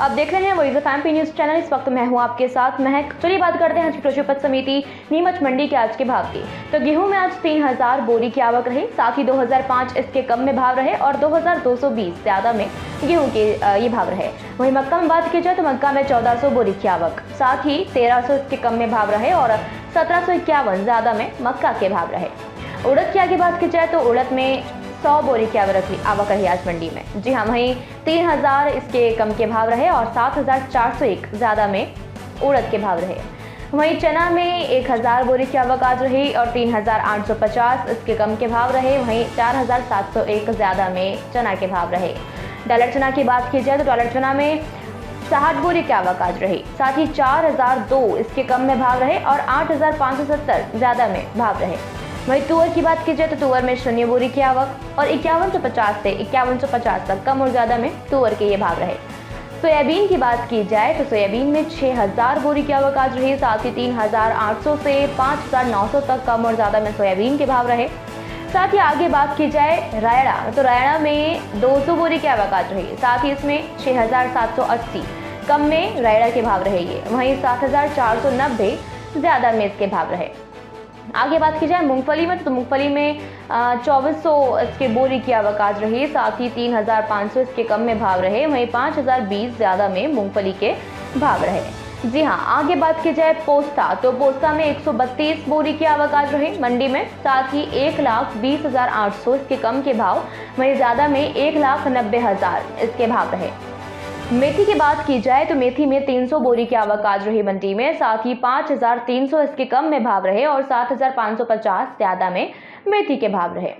आप देख रहे हैं voice of MP news channel. इस वक्त मैं हूं आपके साथ महक। चलिए बात करते हैं आज की कृषि उपज समिति नीमच मंडी के आज के भाव की। तो गेहूं में आज 3000 बोरी की आवक रही, साथ ही 2005 इसके कम में भाव रहे और 2220 ज्यादा में गेहूं के ये भाव रहे। वहीं मक्का में बात की जाए तो मक्का में 1400 बोरी की आवक, साथ ही 1300 इसके कम में भाव रहे और 1751 ज्यादा में मक्का के भाव रहे। उड़द की आगे बात की जाए तो उड़द में 100 बोरी की आवक रही आज मंडी में। जी हाँ, वहीं 3000 इसके कम के भाव रहे और 7401 ज्यादा में उड़द के भाव रहे। वहीं चना में 1000 बोरी की आवक आज रही और 3850 इसके कम के भाव रहे। वहीं 4701 ज्यादा में चना के भाव रहे। डॉलर चना की बात की जाए तो डॉलर चना में 60 बोरी की आवक आज रही, साथ ही 4002 इसके कम में भाव रहे और 8570 ज्यादा में भाव रहे। वहीं तुअर की बात की जाए तो तुअर में 0 बोरी की आवक और 5150 से 5150 तक कम और ज्यादा में तुअर के ये भाव रहे। सोयाबीन की बात की जाए तो सोयाबीन में 6000 बोरी की आवक आज रही, साथ ही 3800 से 5900 तक कम और ज्यादा में सोयाबीन के भाव रहे। साथ ही आगे बात की जाए रायड़ा, तो रायड़ा में 200 बोरी की आवक आज रही, साथ ही इसमें 6780 कम में रायड़ा के भाव रहेंगे। वहीं 7490 ज्यादा में इसके भाव रहे। आगे बात की जाए मूंगफली में तो मूंगफली में 2400 इसके बोरी की आवक आज रही, साथ ही 3500 इसके कम में भाव रहे। वहीं 5020 ज्यादा में मूंगफली के भाव रहे। जी हाँ, आगे बात की जाए पोस्ता, तो पोस्ता में 132 बोरी की आवक आज रही मंडी में, साथ ही 1,20,800 इसके कम के भाव, वहीं ज्यादा में 1,90,000 इसके भाव रहे। मेथी की बात की जाए तो मेथी में 300 बोरी की आवक आज रही मंडी में, साथ ही 5300 इसके कम में भाव रहे और 7550 ज्यादा में मेथी के भाव रहे।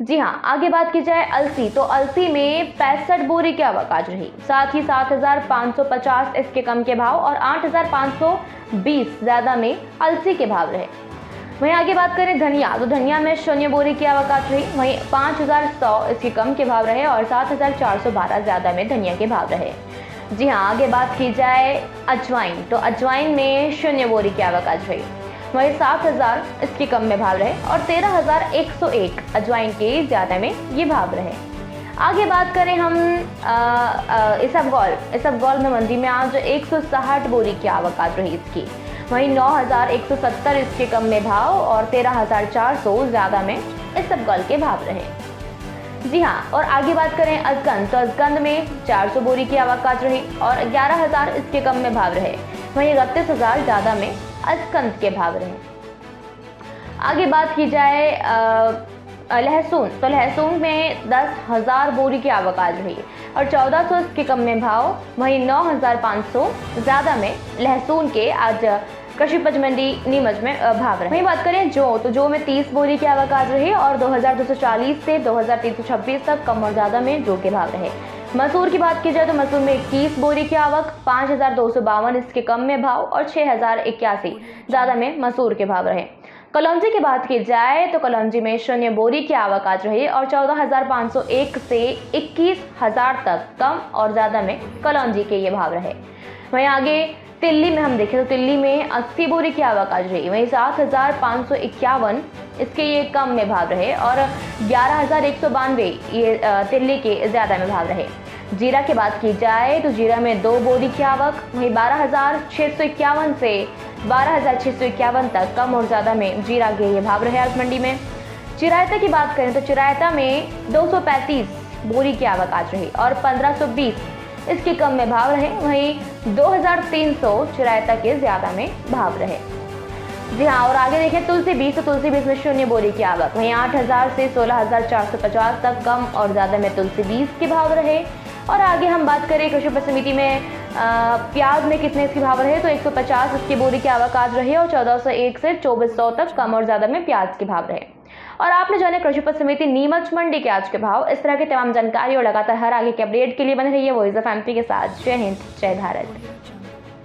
जी हाँ, आगे बात की जाए अलसी, तो अलसी में 65 बोरी की आवक आज रही, साथ ही 7550 इसके कम के भाव और 8520 ज्यादा में अलसी के भाव रहे। वहीं आगे बात करें धनिया, तो धनिया में 0 बोरी की आवक आज रही, वहीं 5100 इसके कम के भाव रहे और 7412 ज्यादा में धनिया के भाव रहे। जी हाँ, आगे बात की जाए अजवाइन, तो अजवाइन में 0 बोरी की आवक आज रही, वहीं 7000 इसके कम में भाव रहे और 13101 अजवाइन के ज्यादा में ये भाव रहे। आगे बात करें हम इसबगोल में मंडी में आज 160 बोरी की आवक आज रही इसकी, वहीं 9170 इसके कम में भाव और 13400 ज्यादा में इसबगोल के भाव रहे। जी हाँ, और आगे बात करें अजगंद, तो अजगंद में 400 बोरी की आवक आज रही और 11000 इसके कम में भाव रहे। वहीं 31000 ज्यादा में अजगंद के भाव रहे। आगे बात की जाए लहसुन, तो लहसुन में 10,000 बोरी की आवक आज रही और 1400 इसके कम में भाव, वहीं 9500 ज्यादा में लहसुन के आज कृषि उपज मंडी नीमच में भाव रहे। वहीं बात करें जौ, तो जौ में 30 बोरी की आवक आज रही और 2240 से 2326 तक कम और ज्यादा में जौ के भाव रहे। मसूर की बात की जाए तो मसूर में 21 बोरी की आवक, 5252 इसके कम में भाव और 6081 ज्यादा में मसूर के भाव रहे। कलौंजी की बात की जाए तो कलौंजी में 0 बोरी की आवक आज रही और 14501 से 21000 तक कम और ज्यादा में कलौंजी के ये भाव रहे। वहीं आगे तिल्ली में हम देखें तो तिल्ली में 80 बोरी की आवक आज रही, वहीं 7551 इसके ये कम में भाव रहे और 11192 ये तिल्ली के ज्यादा में भाव रहे। जीरा की बात की जाए तो जीरा में 2 बोरी की आवक, वहीं 12651 से 12651 तक कम और ज्यादा में जीरा के ये भाव रहे आज मंडी में। चिरायता की बात करें तो चिरायता में 235 बोरी की आवक आज रही और 1520 इसके कम में भाव रहे, वहीं 2300 चिरायता के ज्यादा में भाव रहे। जी हाँ, और आगे देखें तुलसी बीज, तो तुलसी बीज में 0 बोरी की आवक, वहीं 8000 से 16450 तक कम और ज्यादा में तुलसी बीज के भाव रहे। और आगे हम बात करें कृषि उपज समिति में प्याज में कितने इसके भाव रहे, तो 150 इसकी बोरी की आवक आज रही और 1401 से 2400 तक कम और ज्यादा में प्याज के भाव रहे। और आपने जाने कृषि उपज समिति नीमच मंडी के आज के भाव। इस तरह की तमाम जानकारी और लगातार हर आगे के अपडेट के लिए बने रहिए वॉइस ऑफ एमपी के साथ। जय हिंद, जय भारत।